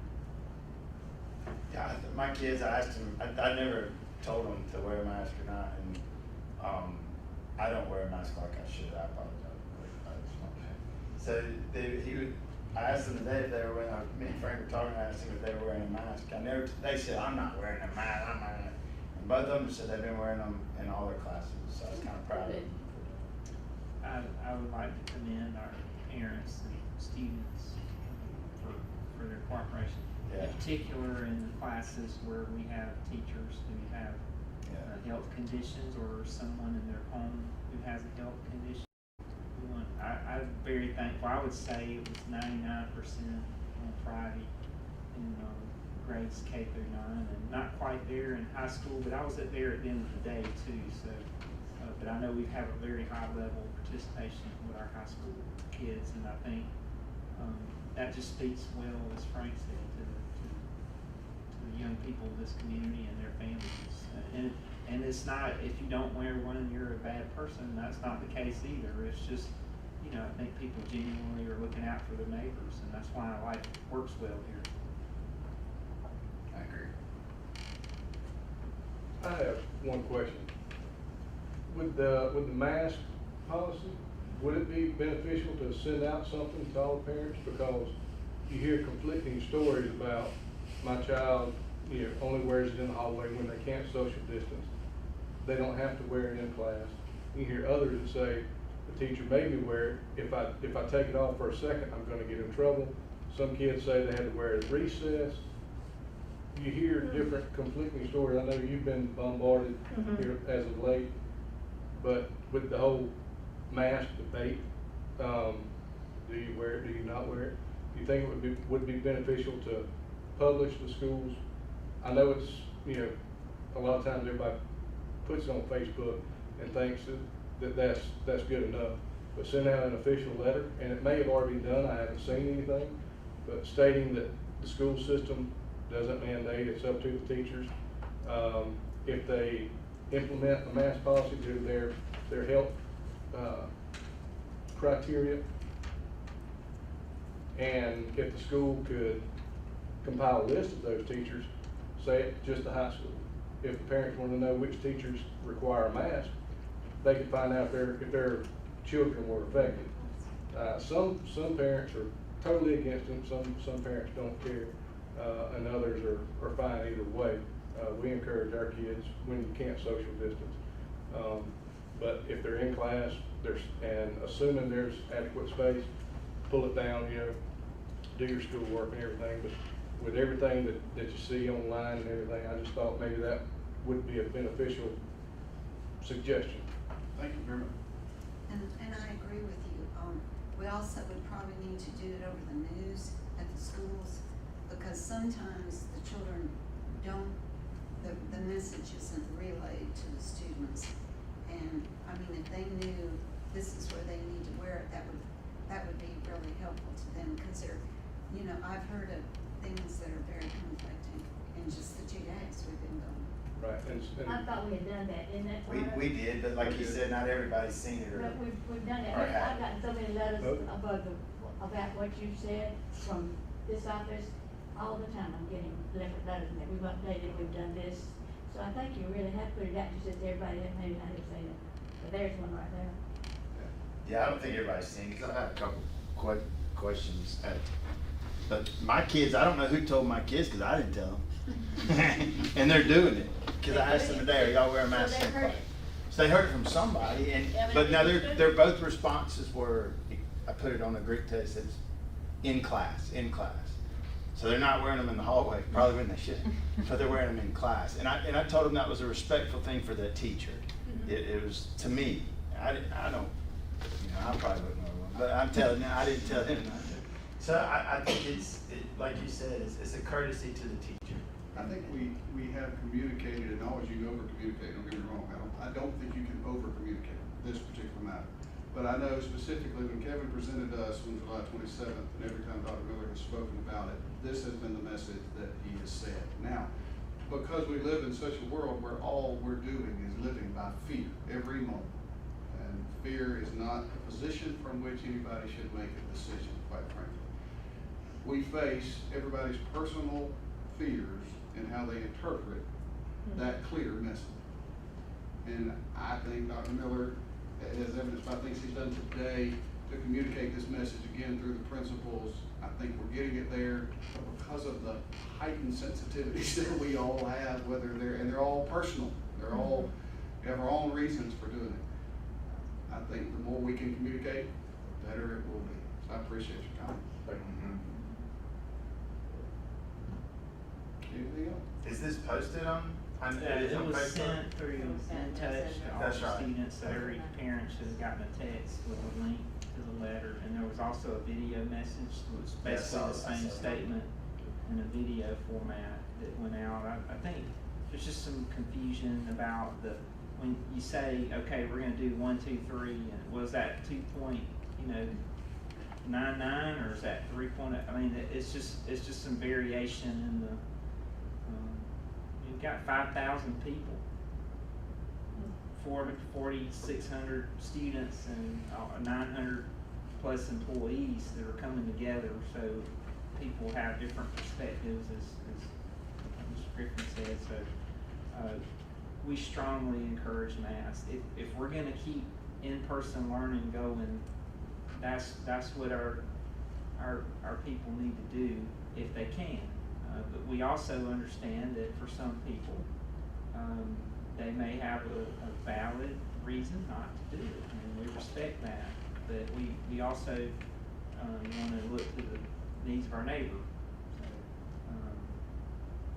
Yeah, my kids, I asked them, I never told them to wear a mask or not, and, I don't wear a mask like I should, I apologize. So I asked them today if they were wearing, me and Frank were talking, I asked them if they were wearing a mask. They said, I'm not wearing a mask, and both of them said they've been wearing them in all their classes, so I was kind of proud of them. I would like to commend our parents and students for their cooperation. Yeah. In particular in the classes where we have teachers who have health conditions or someone in their home who has a health condition. I'm very thankful. I would say it was 99% on Friday in grades K through 9, and not quite there in high school, but I was there at the end of the day too. So, but I know we have a very high level of participation with our high school kids, and I think that just speaks well, as Frank said, to the young people of this community and their families. And it's not, if you don't wear one, you're a bad person. That's not the case either. It's just, you know, I think people genuinely are looking out for their neighbors, and that's why life works well here. I agree. I have one question. With the mask policy, would it be beneficial to send out something to all the parents? Because you hear conflicting stories about my child, you know, only wears it in the hallway when they can't social distance. They don't have to wear it in class. You hear others that say the teacher made me wear it. If I take it off for a second, I'm going to get in trouble. Some kids say they had to wear it at recess. You hear different conflicting stories. I know you've been bombarded here as of late, but with the whole mask debate, do you wear it? Do you not wear it? Do you think it would be beneficial to publish the schools? I know it's, you know, a lot of times everybody puts it on Facebook and thinks that's good enough, but send out an official letter, and it may have already been done. I haven't seen anything, but stating that the school system doesn't mandate, it's up to the teachers. If they implement the mask policy to their health criteria, and if the school could compile a list of those teachers, say it just the high school. If the parents want to know which teachers require a mask, they could find out if their children were affected. Some parents are totally against them, some parents don't care, and others are fine either way. We encourage our kids when you can't social distance. But if they're in class, and assuming there's adequate space, pull it down, you know, do your schoolwork and everything. But with everything that you see online and everything, I just thought maybe that would be a beneficial suggestion. Thank you very much. And I agree with you. We also would probably need to do it over the news at the schools, because sometimes the children the message isn't relayed to the students. And I mean, if they knew this is where they need to wear it, that would be really helpful to them, because they're, you know, I've heard of things that are very conflicting in just the 2 days we've been going. Right. I thought we had done that, isn't that right? We did, but like you said, not everybody's seen it or. But we've done that. or had I've gotten so many letters about what you said from this office. All the time I'm getting letters and that we've updated, we've done this. So I think you really have put it out, just that everybody that maybe not have seen it, but there's one right there. Yeah, I don't think everybody's seen it, 'cause I had a couple questions. But my kids, I don't know who told my kids, because I didn't tell them. And they're doing it, because I asked them today, are y'all wearing masks? So they heard it. So they heard it from somebody, but now they're both responses were, I put it on a Greek test, it's in class. So they're not wearing them in the hallway, probably when they should, but they're wearing them in class. And I told them that was a respectful thing for the teacher. It was, to me, I don't, I probably wouldn't wear one, but I'm telling you, I didn't tell him not to. So I think like you said, it's a courtesy to the teacher. I think we have communicated, and always you over communicate, don't get me wrong, I don't think you can over communicate this particular matter. But I know specifically when Kevin presented to us on July 27th, and every time Dr. Miller has spoken about it, this has been the message that he has said. Now, because we live in such a world where all we're doing is living by fear every moment, and fear is not a position from which anybody should make a decision, quite frankly. We face everybody's personal fears and how they interpret that clear message. And I think Dr. Miller, as evidenced by things he's done today to communicate this message again through the principals, I think we're getting it there. But because of the heightened sensitivities that we all have, and they're all personal, we have our own reasons for doing it. I think the more we can communicate, the better it will be. So I appreciate your comment. Anything else? Is this posted on? It was sent through In Touch to all That's the right. students, so every parent should have gotten a text with a link to the letter, and there was also a video message, that was basically the same statement in a video format that went out. I think there's just some confusion about when you say, okay, we're gonna do 1, 2, 3, and was that 2.99, or is that 3. I mean, it's just some variation in the. You've got 5,000 people, 4,600 students, and 900 plus employees that are coming together. So people have different perspectives, as Mr. Griffin said. So we strongly encourage masks. If we're going to keep in-person learning going, that's what our people need to do if they can. But we also understand that for some people, they may have a valid reason not to do it, and we respect that. But we also want to look to the needs of our neighbor.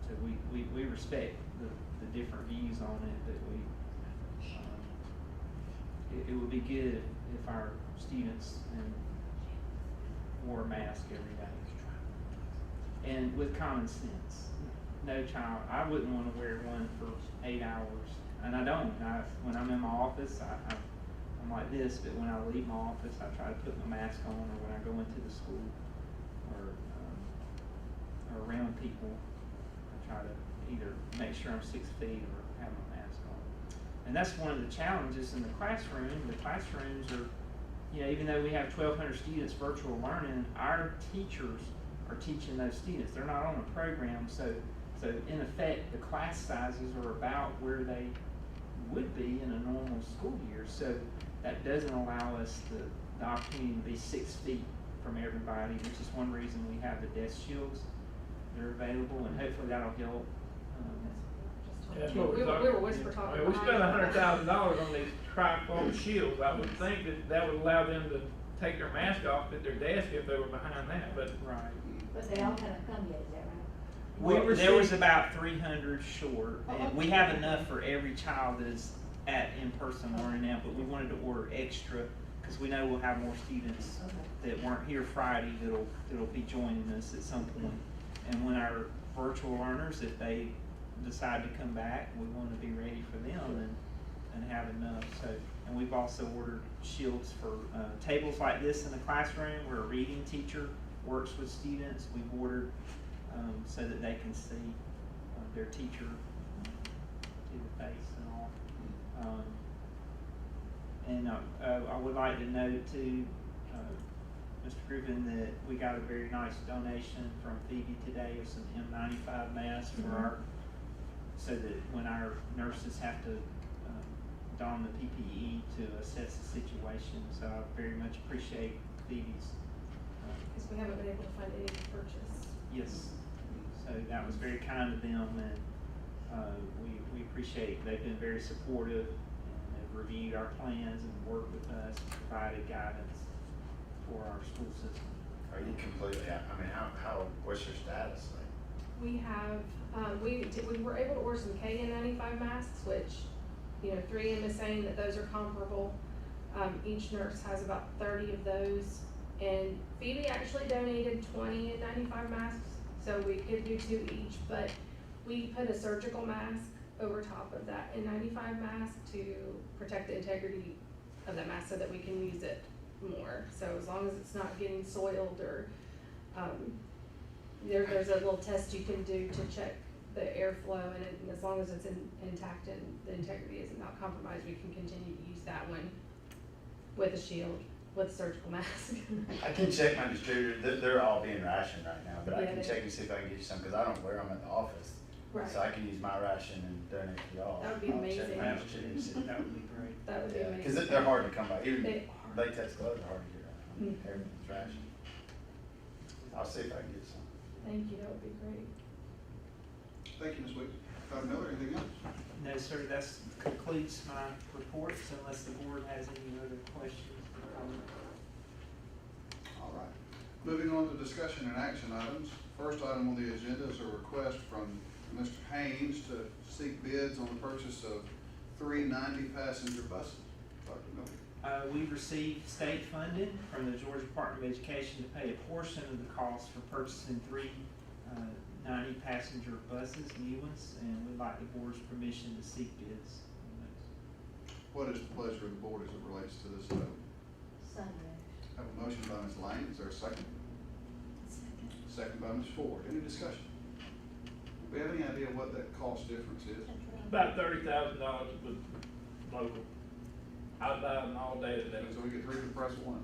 So we respect the different views on it, but it would be good if our students wore a mask every day. And with common sense, no child, I wouldn't want to wear one for 8 hours, and I don't. When I'm in my office, I'm like this, but when I leave my office, I try to put my mask on, or when I go into the school, or around people, I try to either make sure I'm 6 feet or have my mask on. And that's one of the challenges in the classroom. The classrooms are, even though we have 1,200 students virtual learning, our teachers are teaching those students. They're not on a program, so in effect, the class sizes are about where they would be in a normal school year. So that doesn't allow us the opportunity to be 6 feet from everybody, which is one reason we have the desk shields that are available, and hopefully that'll help. That's what We were whisper talking. We spent $100,000 on these trifold shields. I would think that would allow them to take their mask off at their desk if they were behind that, but. Right. But they all haven't come yet, is that right? There was about 300 short, and we have enough for every child that is at in-person learning now, but we wanted to order extra because we know we'll have more students that weren't here Friday that'll be joining us at some point. And when our virtual learners, if they decide to come back, we want to be ready for them and have enough. So, and we've also ordered shields for tables like this in the classroom where a reading teacher works with students. We've ordered so that they can see their teacher to the face and all. And I would like to note too, Mr. Griffin, that we got a very nice donation from Phoebe today of some N95 masks for our so that when our nurses have to don the PPE to assess the situation. So I very much appreciate Phoebe's. Cause we haven't been able to find any to purchase. Yes, so that was very kind of them, and we appreciate, they've been very supportive, and they've reviewed our plans and worked with us, and provided guidance for our school system. Are you completely, I mean, what's your status like? We have, we were able to order some KN95 masks, which, you know, 3M is saying that those are comparable. Each nurse has about 30 of those, and Phoebe actually donated 20 N95 masks, so we could do 2 each, but we put a surgical mask over top of that N95 mask to protect the integrity of that mask so that we can use it more. So as long as it's not getting soiled or, there's a little test you can do to check the airflow, and as long as it's intact and the integrity is not compromised, we can continue to use that one with a shield, with a surgical mask. I can check my distributor, they're all being rationed right now, but I Yeah, can check and see if I can get you some, cause I don't wear them at the office. Right. So I can use my ration and donate to y'all. That would be I'll check amazing. my That distributor. would, that would be great. That would be Yeah, amazing. cause they're hard to come by, even They latex gloves are hard to get around, Mhm. everything's rationed. I'll see if I can get some. Thank you, that would be great. Thank you, Ms. Weeks. Dr. Miller, anything else? No, sir, that concludes my reports, unless the board has any other questions or comments. All right. Moving on to discussion and action items. First item on the agenda is a request from Mr. Haynes to seek bids on the purchase of 3 90-passenger buses. Dr. Miller. We received state funding from the Georgia Department of Education to pay a portion of the cost for purchasing 3 90-passenger buses, new ones, and we'd like the board's permission to seek bids on those. What is the pleasure of the board as it relates to this item? So moved. Have a motion by Ms. Lane, is there a second? Second by Ms. Ford, any discussion? Do we have any idea what that cost difference is? About $30,000 with local. I'd buy them all day today. So we get 3 for the price of 1?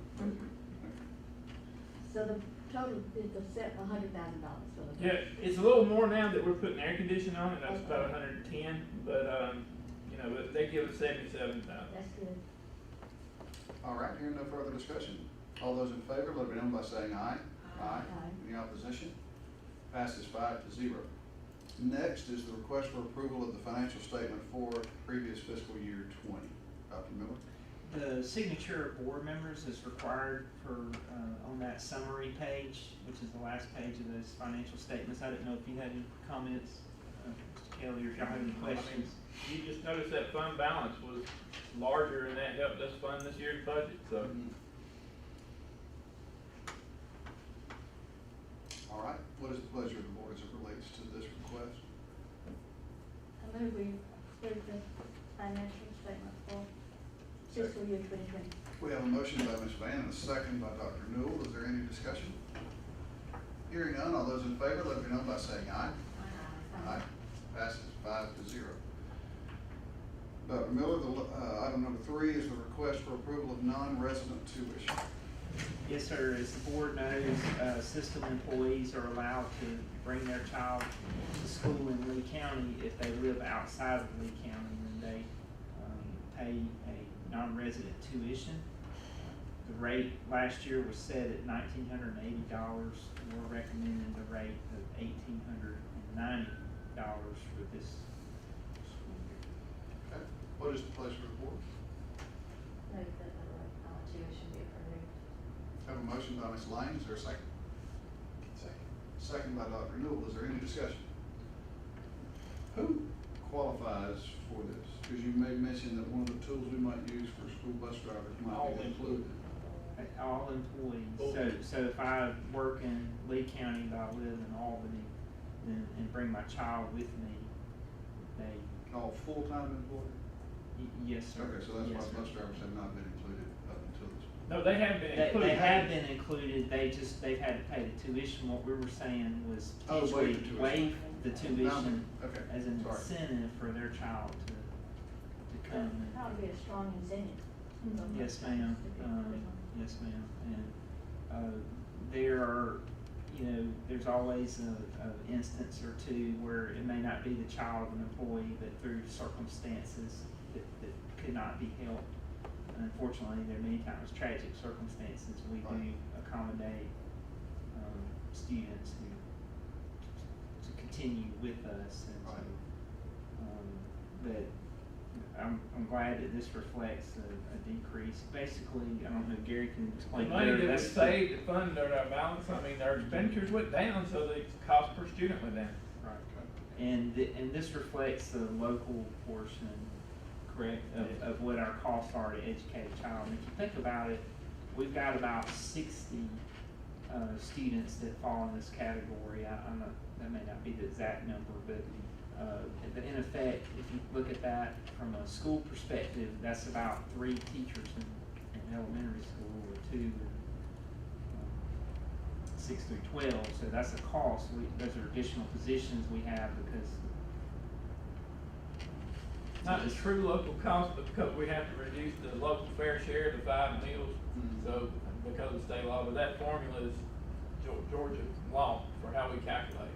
So the total is the set $100,000 for the. Yeah, it's a little more now that we're putting air conditioning on it, that's about 110, but, you know, but they give us 77,000. That's good. All right, hearing no further discussion. All those in favor, let it be known by saying aye. Aye. Any opposition? Passes 5-0. Next is the request for approval of the financial statement for previous fiscal year 20. Dr. Miller? The signature of board members is required for, on that summary page, which is the last page of those financial statements. I didn't know if you had any comments, Mr. Kelly, or if y'all have any questions. You just noticed that fund balance was larger and that helped us fund this year's budget, so. All right, what is the pleasure of the board as it relates to this request? I move we approve the financial statement for fiscal year 2020. We have a motion by Ms. Van and a second by Dr. Newell. Is there any discussion? Hearing none, all those in favor, let it be known by saying aye. Aye. Passes 5-0. Dr. Miller, item number 3 is the request for approval of non-resident tuition. Yes, sir. As the board knows, system employees are allowed to bring their child to school in Lee County if they live outside of Lee County, and they pay a non-resident tuition. The rate last year was set at $1,980. We're recommending the rate of $1,890 for this school year. Okay. What is the pleasure of the board? Move that the tuition be approved. Have a motion by Ms. Lane. Is there a second? Second. Second by Dr. Newell. Is there any discussion? Who qualifies for this? Because you may mention that one of the tools we might use for school bus drivers might All be included. All employees. So if I work in Lee County, but I live in Albany, then, and bring my child with me, they, All full-time employees? yes, sir. Okay, so that's Yes, why sir. bus drivers have not been included up until this. No, they have been included. They have been included, they've had to pay the tuition. What we were saying was Oh, waive the potentially tuition. waive the tuition Okay, as an sorry. incentive for their child to come and. That would be a strong incentive. Yes, ma'am. Yes, ma'am. And there are, you know, there's always a instance or two where it may not be the child of an employee, but through circumstances that could not be helped. And unfortunately, there are many times tragic circumstances, we do accommodate, students who, to continue with us, and so, but I'm glad that this reflects a decrease. Basically, I don't know, Gary can The explain money better. that we That's saved to fund our balance, I mean, our expenditures went down, so the cost per student went down. Right. And this reflects the local portion, correct, of what our costs are to educate a child. And if you think about it, we've got about 60 students that fall in this category. I'm not, that may not be the exact number, but in effect, if you look at that from a school perspective, that's about 3 teachers in elementary school, or 2 in 6 through 12. So that's a cost. Those are additional positions we have because. Not the true local cost, but because we have to reduce the local fair share to 5 meals. So, because of state law, but that formula is Georgia law for how we calculate.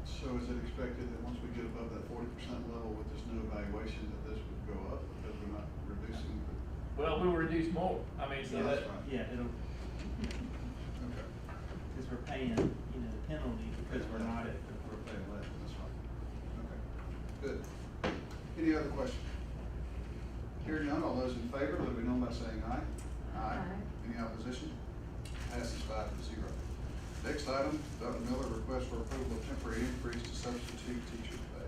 So is it expected that once we get above that 40% level with this new evaluation, that this would go up because we're not reducing the? Well, we'll reduce more. I mean, so That's that, right. Yeah, it'll, Okay. because we're paying, you know, the penalty because we're not at the. We're paying less, that's right. Okay, good. Any other questions? Hearing none, all those in favor, let it be known by saying aye. Aye. Any opposition? Passes 5-0. Next item, Dr. Miller, request for approval of temporary increase to substitute teacher pay.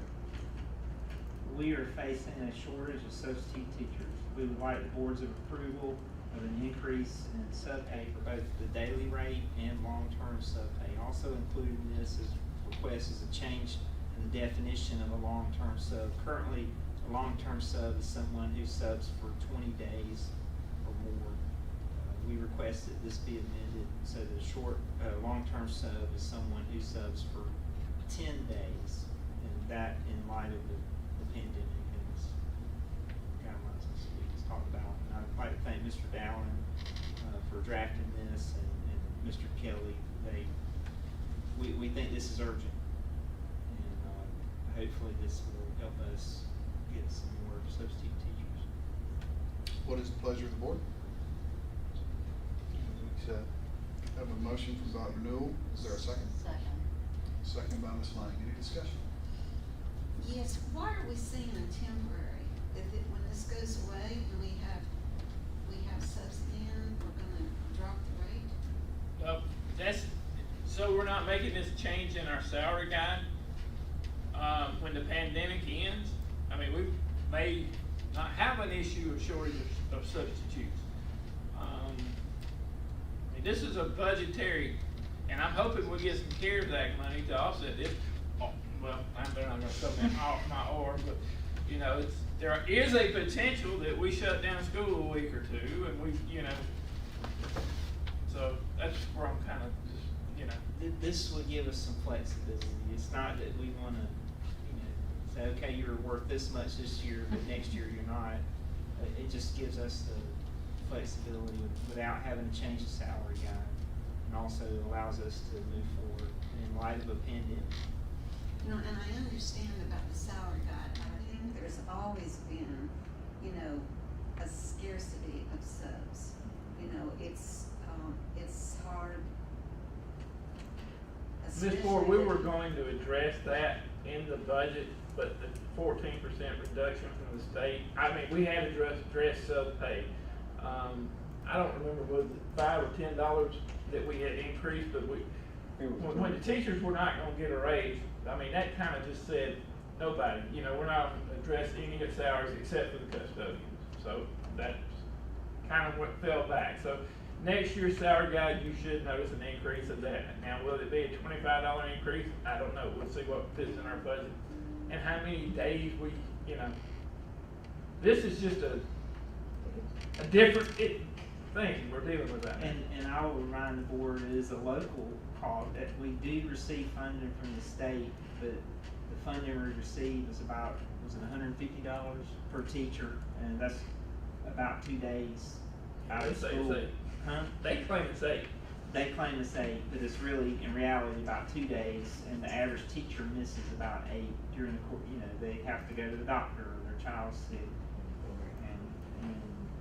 We are facing a shortage of substitute teachers. We would like the board's approval of an increase in sub pay for both the daily rate and long-term sub pay. Also included in this request is a change in the definition of a long-term sub. Currently, a long-term sub is someone who subs for 20 days or more. We request that this be amended so the long-term sub is someone who subs for 10 days, and that in light of the pandemic and its guidelines that we just talked about. And I'd like to thank Mr. Dowling for drafting this, and Mr. Kelly. We think this is urgent, and hopefully this will help us get some more substitute teachers. What is the pleasure of the board? Have a motion from Dr. Newell. Is there a second? Second. Second by Ms. Lang. Any discussion? Yes, why are we seeing a temporary? When this goes away and we have subs in, we're gonna drop the rate? that's, so we're not making this change in our salary guide, when the pandemic ends. I mean, we may not have an issue of shortage of substitutes. This is a budgetary, and I'm hoping we'll get some CARES Act money to offset this. Oh, well, they're not gonna come in off my order, but, you know, there is a potential that we shut down school a week or two, and we, you know, so that's where I'm kind of just, you know. This will give us some flexibility. It's not that we wanna, you know, say, okay, you're worth this much this year, but next year you're not. It just gives us the flexibility without having to change the salary guide, and also allows us to move forward in light of a pandemic. You know, and I understand about the salary guide. I think there's always been, you know, a scarcity of subs. You know, it's hard. Ms. Ford, we were going to address that in the budget, but the 14% reduction from the state, I mean, we had addressed sub-pay. I don't remember, was it $5 or $10 that we had increased, but when the teachers were not gonna get a raise, I mean, that kind of just said, nobody, you know, we're not gonna address any of the salaries except for the custodians. So that's kind of what fell back. So next year's salary guide, you should notice an increase of that. Now, will it be a $25 increase? I don't know. We'll see what fits in our budget and how many days we, you know. This is just a different thing we're dealing with that. And I will remind the board, it is a local cost, that we do receive funding from the state, but the funding we receive is about, was it $150 per teacher, and that's about 2 days out of school. Huh? They claim it's 8. they claim to say that it's really, in reality, about 2 days, and the average teacher misses about 8 during the course. You know, they have to go to the doctor, or their child's sick, and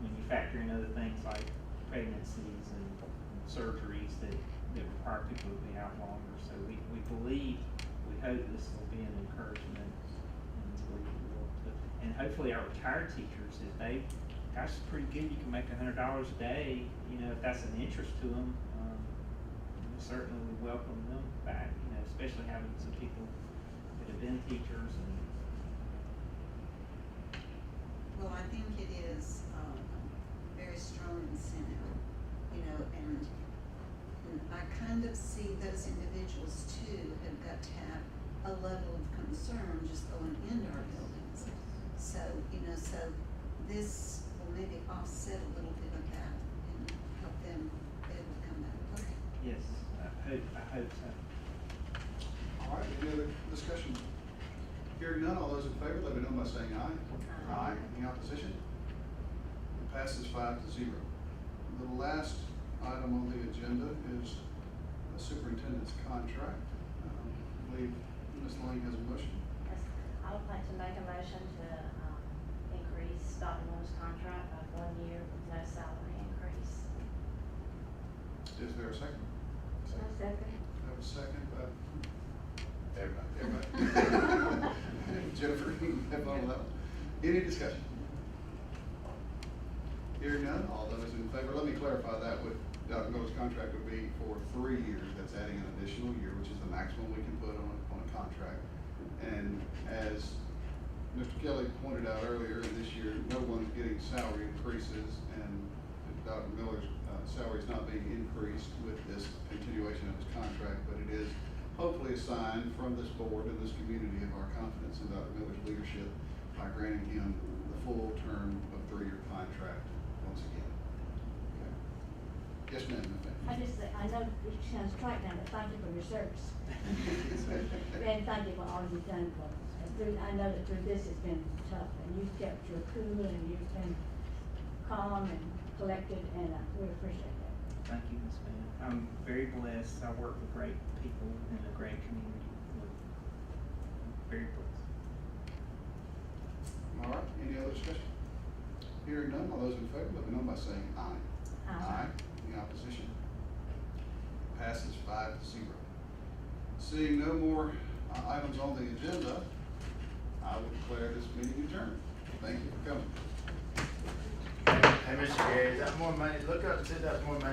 when you factor in other things like pregnancies and surgeries that require people to be out longer. So we believe, we hope this will be an encouragement, and believe it will. And hopefully our retired teachers, if they, gosh, it's pretty good, you can make $100 a day, you know, if that's an interest to them, we certainly would welcome them back, you know, especially having some people that have been teachers and. Well, I think it is, very strong incentive, you know, and I kind of see those individuals too have got to have a level of concern just going into our buildings. So, you know, so this will maybe offset a little bit of that and help them be able to come back. Okay. Yes, I hope so. All right, any other discussion? Hearing none, all those in favor, let me know by saying aye. Aye. Any opposition? It passes 5-0. The last item on the agenda is the superintendent's contract. I believe Ms. Lang has a motion. Yes, I would like to make a motion to, increase Dr. Miller's contract by 1 year with no salary increase. Is there a second? A second. I have a second by everybody. Jennifer, you can have on that one. Any discussion? Hearing none, all those in favor, let me clarify that with Dr. Miller's contract would be for 3 years. That's adding an additional year, which is the maximum we can put on a contract. And as Mr. Kelly pointed out earlier, this year, no one's getting salary increases, and Dr. Miller's salary is not being increased with this continuation of his contract, but it is hopefully a sign from this board and this community of our confidence in Dr. Miller's leadership by granting him the full term of 3-year contract once again. Okay. Yes, ma'am. I know it sounds trite now, but thank you for your service. And thank you for all you've done for us. I know that through this it's been tough, and you've kept your cool, and you've been calm and collected, and we appreciate that. Thank you, Ms. Van. I'm very blessed. I work with great people in a great community. Very blessed. All right, any other discussion? Hearing none, all those in favor, let me know by saying aye. Aye. Any opposition? Passes 5-0. Seeing no more items on the agenda, I will declare this meeting adjourned. Thank you for coming. Hey, Mr. Gary, is that more money? Look up and see if that's more money